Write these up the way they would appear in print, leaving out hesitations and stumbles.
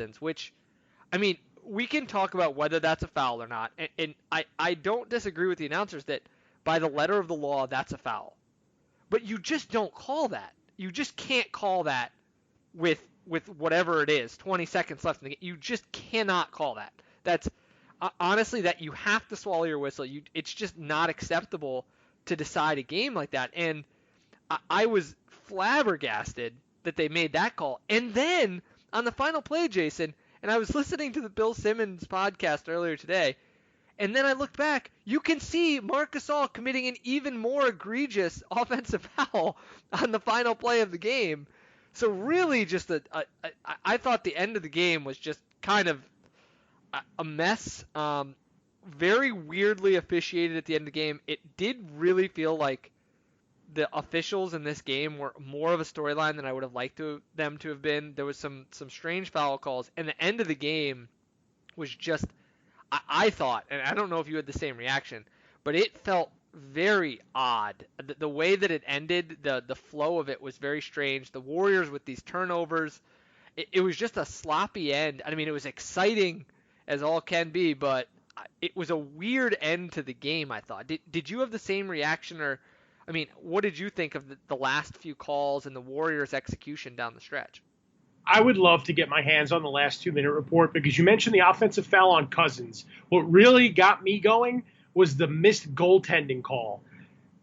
Cousins, which, I mean, we can talk about whether that's a foul or not. And I don't disagree with the announcers that by the letter of the law, that's a foul. But you just don't call that. You just can't call that with whatever it is, 20 seconds left in the game. You just cannot call that. That's honestly that you have to swallow your whistle. It's just not acceptable to decide a game like that. And I was flabbergasted that they made that call. And then on the final play, Jason, and I was listening to the Bill Simmons podcast earlier today, and then I looked back, you can see Marc Gasol committing an even more egregious offensive foul on the final play of the game. So really just I thought the end of the game was just kind of a mess. Very weirdly officiated at the end of the game. It did really feel like the officials in this game were more of a storyline than I would have liked them to have been. There was some strange foul calls, and the end of the game was just, I thought, and I don't know if you had the same reaction, but it felt very odd. The way that it ended, the flow of it was very strange. The Warriors with these turnovers, it was just a sloppy end. I mean, it was exciting as all can be, but it was a weird end to the game, I thought. Did you have the same reaction, or, I mean, what did you think of the last few calls and the Warriors' execution down the stretch? I would love to get my hands on the last 2-minute report because you mentioned the offensive foul on Cousins. What really got me going was the missed goaltending call.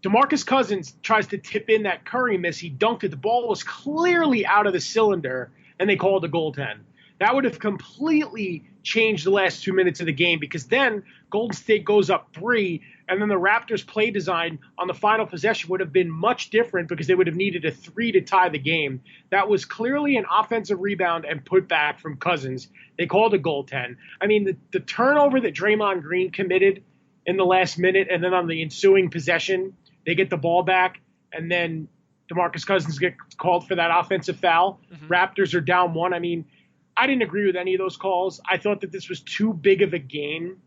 DeMarcus Cousins tries to tip in that Curry miss. He dunked it. The ball was clearly out of the cylinder, and they called a goaltend. That would have completely changed the last 2 minutes of the game because then Golden State goes up 3, and then the Raptors' play design on the final possession would have been much different because they would have needed a 3 to tie the game. That was clearly an offensive rebound and put back from Cousins. They called a goaltend. I mean, the turnover that Draymond Green committed in the last minute, and then on the ensuing possession, they get the ball back, and then DeMarcus Cousins gets called for that offensive foul. Mm-hmm. Raptors are down 1. I mean, I didn't agree with any of those calls. I thought that this was too big of a game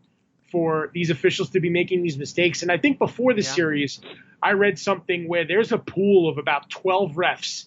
for these officials to be making these mistakes. And I think before the series, I read something where there's a pool of about 12 refs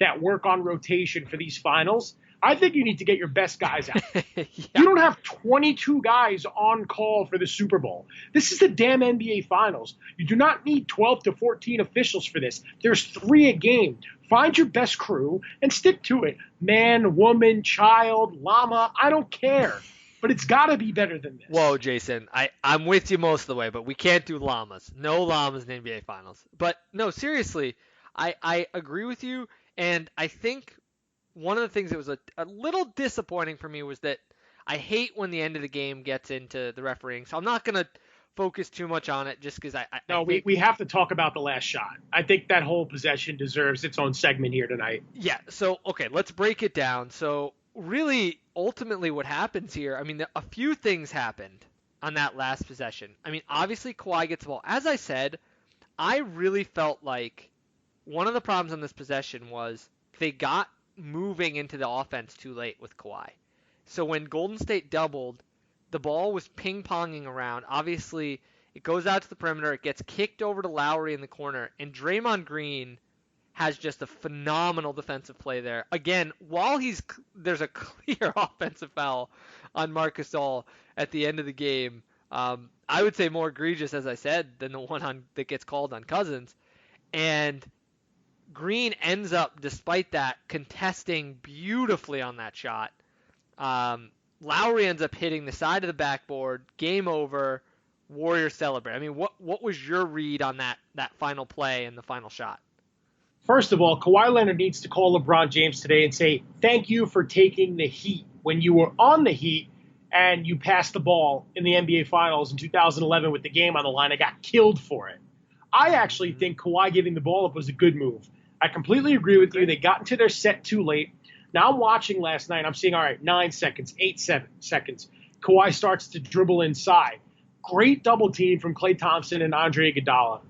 that work on rotation for these finals. I think you need to get your best guys out. You don't have 22 guys on call for the Super Bowl. This is the damn NBA Finals. You do not need 12 to 14 officials for this. There's 3 a game. Find your best crew and stick to it. Man, woman, child, llama, I don't care. But it's got to be better than this. Whoa, Jason, I'm with you most of the way, but we can't do llamas. No llamas in NBA Finals. But no, seriously, I agree with you, and I think one of the things that was a little disappointing for me was that I hate when the end of the game gets into the refereeing. So I'm not going to focus too much on it just because we have to talk about the last shot. I think that whole possession deserves its own segment here tonight. Yeah. So, okay, let's break it down. So really, ultimately what happens here, I mean, a few things happened on that last possession. I mean, obviously Kawhi gets the ball. As I said, I really felt like one of the problems on this possession was they got moving into the offense too late with Kawhi. So when Golden State doubled, the ball was ping-ponging around. Obviously, it goes out to the perimeter. It gets kicked over to Lowry in the corner. And Draymond Green has just a phenomenal defensive play there. Again, while there's a clear offensive foul on Marc Gasol at the end of the game. I would say more egregious, as I said, than the one that gets called on Cousins. And Green ends up, despite that, contesting beautifully on that shot. Lowry ends up hitting the side of the backboard. Game over. Warriors celebrate. I mean, what was your read on that final play and the final shot? First of all, Kawhi Leonard needs to call LeBron James today and say, thank you for taking the heat when you were on the Heat and you passed the ball in the NBA Finals in 2011 with the game on the line. I got killed for it. I actually think Kawhi giving the ball up was a good move. I completely agree with you. They got into their set too late. Now I'm watching last night. I'm seeing, all right, 9 seconds, 8 seconds. Kawhi starts to dribble inside. Great double team from Klay Thompson and Andre Iguodala.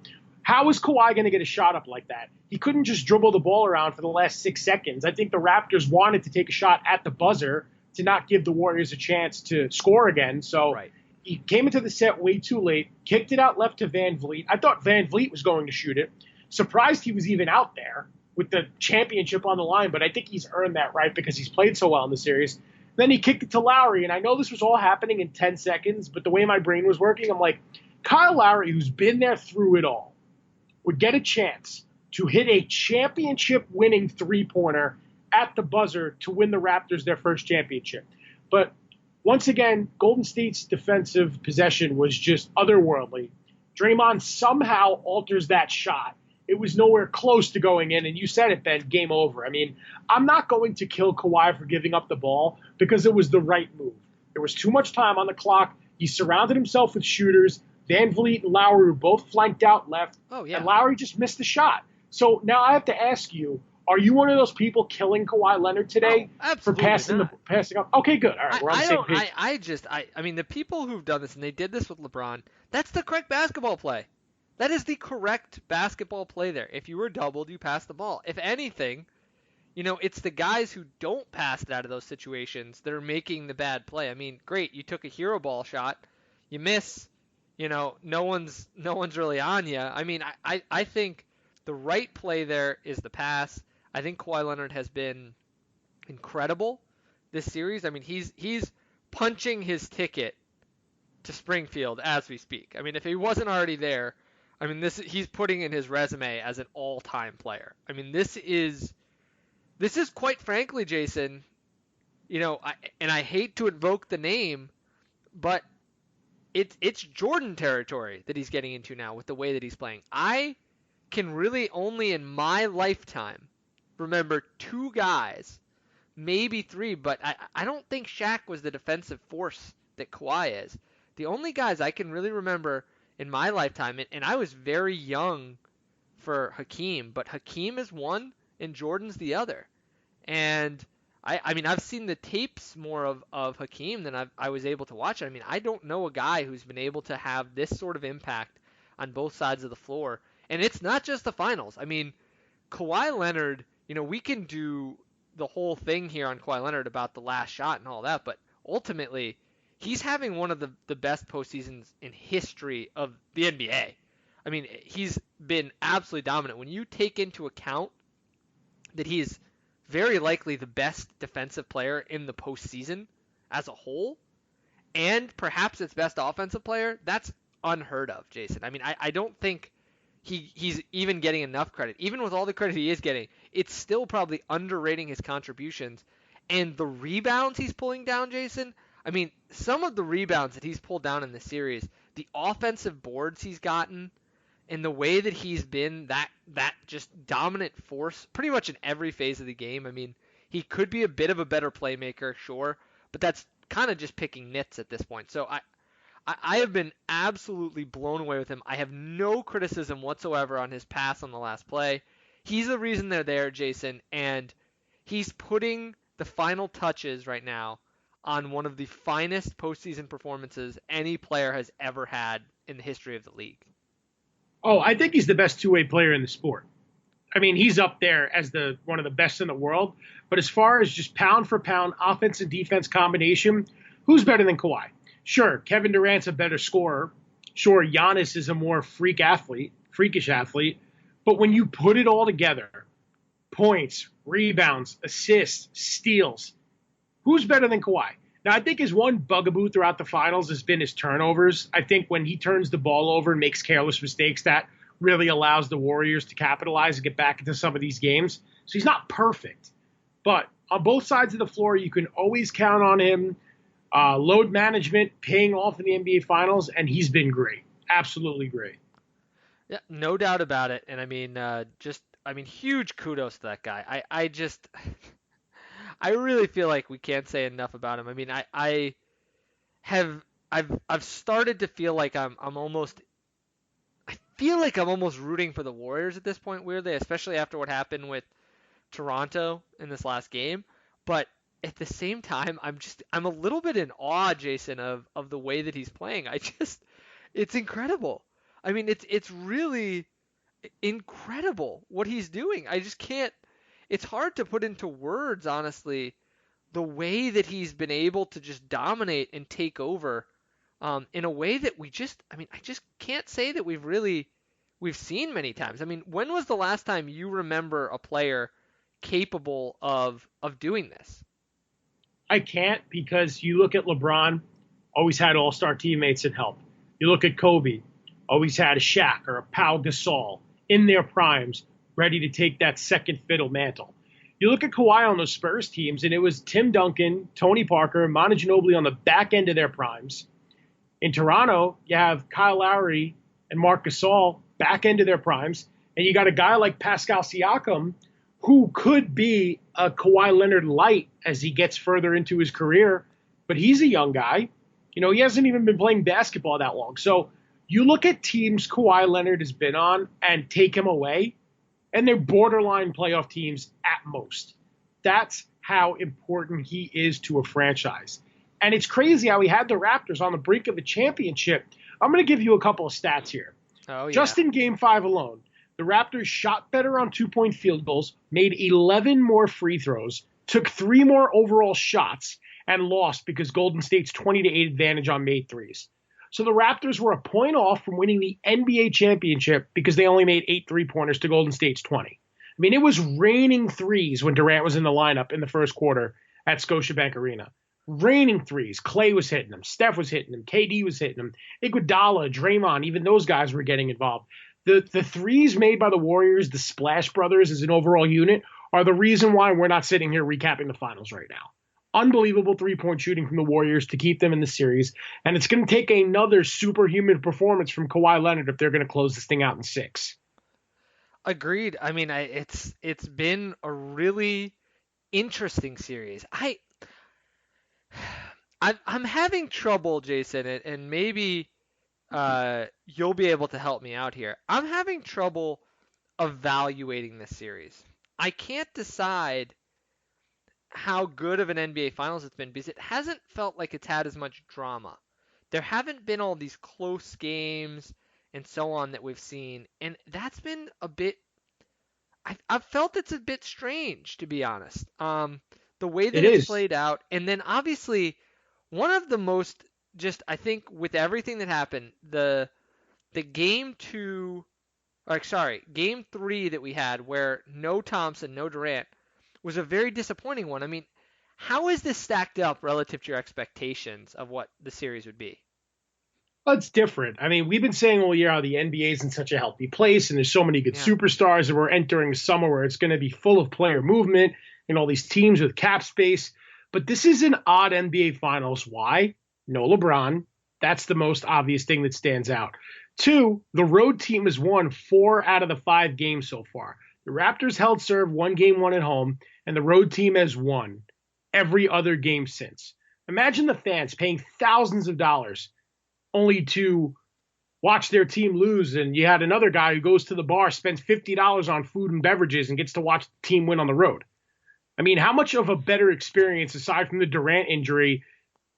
How is Kawhi going to get a shot up like that? He couldn't just dribble the ball around for the last 6 seconds. I think the Raptors wanted to take a shot at the buzzer to not give the Warriors a chance to score again. So He came into the set way too late, kicked it out left to Van Vliet. I thought Van Vliet was going to shoot it. Surprised he was even out there with the championship on the line, but I think he's earned that right because he's played so well in the series. Then he kicked it to Lowry, and I know this was all happening in 10 seconds, but the way my brain was working, I'm like, Kyle Lowry, who's been there through it all, would get a chance to hit a championship-winning three-pointer at the buzzer to win the Raptors their first championship. But once again, Golden State's defensive possession was just otherworldly. Draymond somehow alters that shot. It was nowhere close to going in, and you said it, Ben, game over. I mean, I'm not going to kill Kawhi for giving up the ball because it was the right move. There was too much time on the clock. He surrounded himself with shooters. Van Vliet and Lowry were both flanked out left, and Lowry just missed the shot. So now I have to ask you, are you one of those people killing Kawhi Leonard today for passing up? Okay, good. All right, we're on the same page. I mean, the people who've done this, and they did this with LeBron, that's the correct basketball play. That is the correct basketball play there. If you were doubled, you pass the ball. If anything, it's the guys who don't pass it out of those situations that are making the bad play. I mean, great, you took a hero ball shot, you miss, no one's really on you. I mean, I think the right play there is the pass. I think Kawhi Leonard has been incredible this series. I mean, he's punching his ticket to Springfield as we speak. I mean, if he wasn't already there, I mean, he's putting in his resume as an all-time player. I mean, this is quite frankly, Jason, and I hate to invoke the name, but it's Jordan territory that he's getting into now with the way that he's playing. I can really only in my lifetime remember two guys, maybe three, but I don't think Shaq was the defensive force that Kawhi is. The only guys I can really remember in my lifetime, and I was very young for Hakeem, but Hakeem is one and Jordan's the other. And I mean, I've seen the tapes more of Hakeem than I was able to watch. I mean, I don't know a guy who's been able to have this sort of impact on both sides of the floor. And it's not just the finals. I mean, Kawhi Leonard, we can do the whole thing here on Kawhi Leonard about the last shot and all that, but ultimately, he's having one of the best postseasons in history of the NBA. I mean, he's been absolutely dominant. When you take into account that he's very likely the best defensive player in the postseason as a whole, and perhaps its best offensive player, that's unheard of, Jason. I mean, I don't think he's even getting enough credit. Even with all the credit he is getting, it's still probably underrating his contributions. And the rebounds he's pulling down, Jason, I mean, some of the rebounds that he's pulled down in the series, the offensive boards he's gotten, and the way that he's been that just dominant force pretty much in every phase of the game. I mean, he could be a bit of a better playmaker, sure, but that's kind of just picking nits at this point. So I have been absolutely blown away with him. I have no criticism whatsoever on his pass on the last play. He's the reason they're there, Jason, and he's putting the final touches right now on one of the finest postseason performances any player has ever had in the history of the league. Oh, I think he's the best two-way player in the sport. I mean, he's up there as one of the best in the world. But as far as just pound for pound offense and defense combination, who's better than Kawhi? Sure, Kevin Durant's a better scorer. Sure, Giannis is a more freakish athlete. But when you put it all together, points, rebounds, assists, steals, who's better than Kawhi? Now, I think his one bugaboo throughout the finals has been his turnovers. I think when he turns the ball over and makes careless mistakes, that really allows the Warriors to capitalize and get back into some of these games. So he's not perfect. But on both sides of the floor, you can always count on him. Load management paying off in the NBA Finals, and he's been great. Absolutely great. Yeah, no doubt about it. And I mean, huge kudos to that guy. I really feel like we can't say enough about him. I mean, I've started to feel like I'm almost rooting for the Warriors at this point, weirdly, especially after what happened with Toronto in this last game. But at the same time, I'm a little bit in awe, Jason, of the way that he's playing. It's incredible. I mean, it's really incredible what he's doing. I just can't. It's hard to put into words, honestly, the way that he's been able to just dominate and take over in a way that I just can't say that we've seen many times. I mean, when was the last time you remember a player capable of doing this? I can't because you look at LeBron, always had all-star teammates and help. You look at Kobe, always had a Shaq or a Pau Gasol in their primes, ready to take that second fiddle mantle. You look at Kawhi on those Spurs teams, and it was Tim Duncan, Tony Parker, Manu Ginobili on the back end of their primes. In Toronto, you have Kyle Lowry and Marc Gasol back end of their primes, and you got a guy like Pascal Siakam who could be a Kawhi Leonard light as he gets further into his career, but he's a young guy. You know, he hasn't even been playing basketball that long. So you look at teams Kawhi Leonard has been on and take him away, and they're borderline playoff teams at most. That's how important he is to a franchise. And it's crazy how he had the Raptors on the brink of a championship. I'm going to give you a couple of stats here. Oh, yeah. Just in game 5 alone, the Raptors shot better on 2-point field goals, made 11 more free throws, took 3 more overall shots, and lost because Golden State's 20-8 advantage on made threes. So the Raptors were a point off from winning the NBA championship because they only made 8 3-pointers to Golden State's 20. I mean, it was raining threes when Durant was in the lineup in the first quarter at Scotiabank Arena. Raining threes. Clay was hitting them. Steph was hitting them. KD was hitting them. Iguodala, Draymond, even those guys were getting involved. The threes made by the Warriors, the Splash Brothers as an overall unit, are the reason why we're not sitting here recapping the finals right now. Unbelievable three-point shooting from the Warriors to keep them in the series. And it's going to take another superhuman performance from Kawhi Leonard if they're going to close this thing out in 6. Agreed. I mean, it's been a really interesting series. I'm having trouble, Jason, and maybe you'll be able to help me out here. I'm having trouble evaluating this series. I can't decide how good of an NBA Finals it's been because it hasn't felt like it's had as much drama. There haven't been all these close games and so on that we've seen, and that's been a bit. I've felt it's a bit strange, to be honest. The way that It it's is. played out, and then obviously one of the most just I think with everything that happened, the game 3 that we had where no Thompson, no Durant was a very disappointing one. I mean, how is this stacked up relative to your expectations of what the series would be? Well, it's different. I mean, we've been saying all year how the NBA is in such a healthy place and there's so many good Yeah. superstars and we're entering a summer where it's going to be full of player movement and all these teams with cap space. But this is an odd NBA Finals. Why? No LeBron. That's the most obvious thing that stands out. 2, the road team has won 4 out of the 5 games so far. The Raptors held serve 1 game 1 at home, and the road team has won every other game since. Imagine the fans paying thousands of dollars only to watch their team lose. And you had another guy who goes to the bar, spends $50 on food and beverages, and gets to watch the team win on the road. I mean, how much of a better experience, aside from the Durant injury,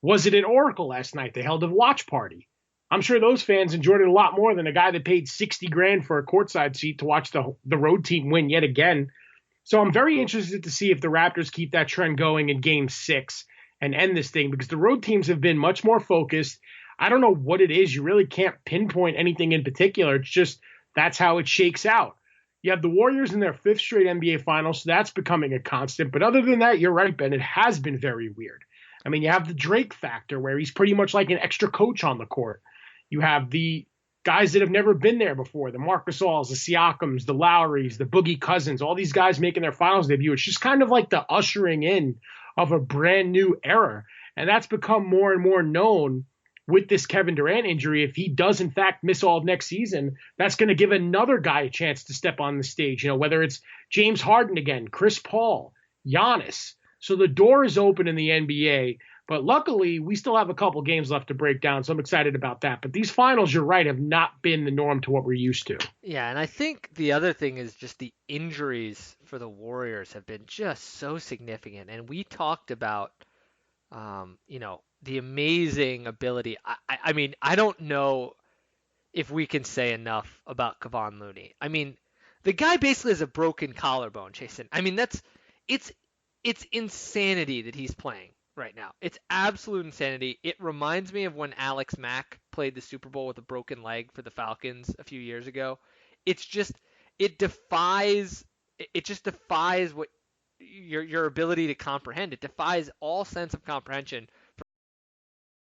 was it at Oracle last night? They held a watch party. I'm sure those fans enjoyed it a lot more than a guy that paid 60 grand for a courtside seat to watch the road team win yet again. So I'm very interested to see if the Raptors keep that trend going in game 6 and end this thing, because the road teams have been much more focused. I don't know what it is. You really can't pinpoint anything in particular. It's just that's how it shakes out. You have the Warriors in their 5th straight NBA Finals, so that's becoming a constant. But other than that, you're right, Ben. It has been very weird. I mean, you have the Drake factor where he's pretty much like an extra coach on the court. You have the guys that have never been there before, the Marc Gasols, the Siakams, the Lowrys, the Boogie Cousins, all these guys making their finals debut. It's just kind of like the ushering in of a brand new era. And that's become more and more known with this Kevin Durant injury. If he does, in fact, miss all of next season, that's going to give another guy a chance to step on the stage, whether it's James Harden again, Chris Paul, Giannis. So the door is open in the NBA. But luckily, we still have a couple games left to break down, so I'm excited about that. But these finals, you're right, have not been the norm to what we're used to. Yeah, and I think the other thing is just the injuries for the Warriors have been just so significant. And we talked about, the amazing ability. I mean, I don't know if we can say enough about Kevon Looney. I mean, the guy basically has a broken collarbone, Jason. I mean, it's insanity that he's playing right now. It's absolute insanity. It reminds me of when Alex Mack played the Super Bowl with a broken leg for the Falcons a few years ago. It's just it defies what your ability to comprehend. It defies all sense of comprehension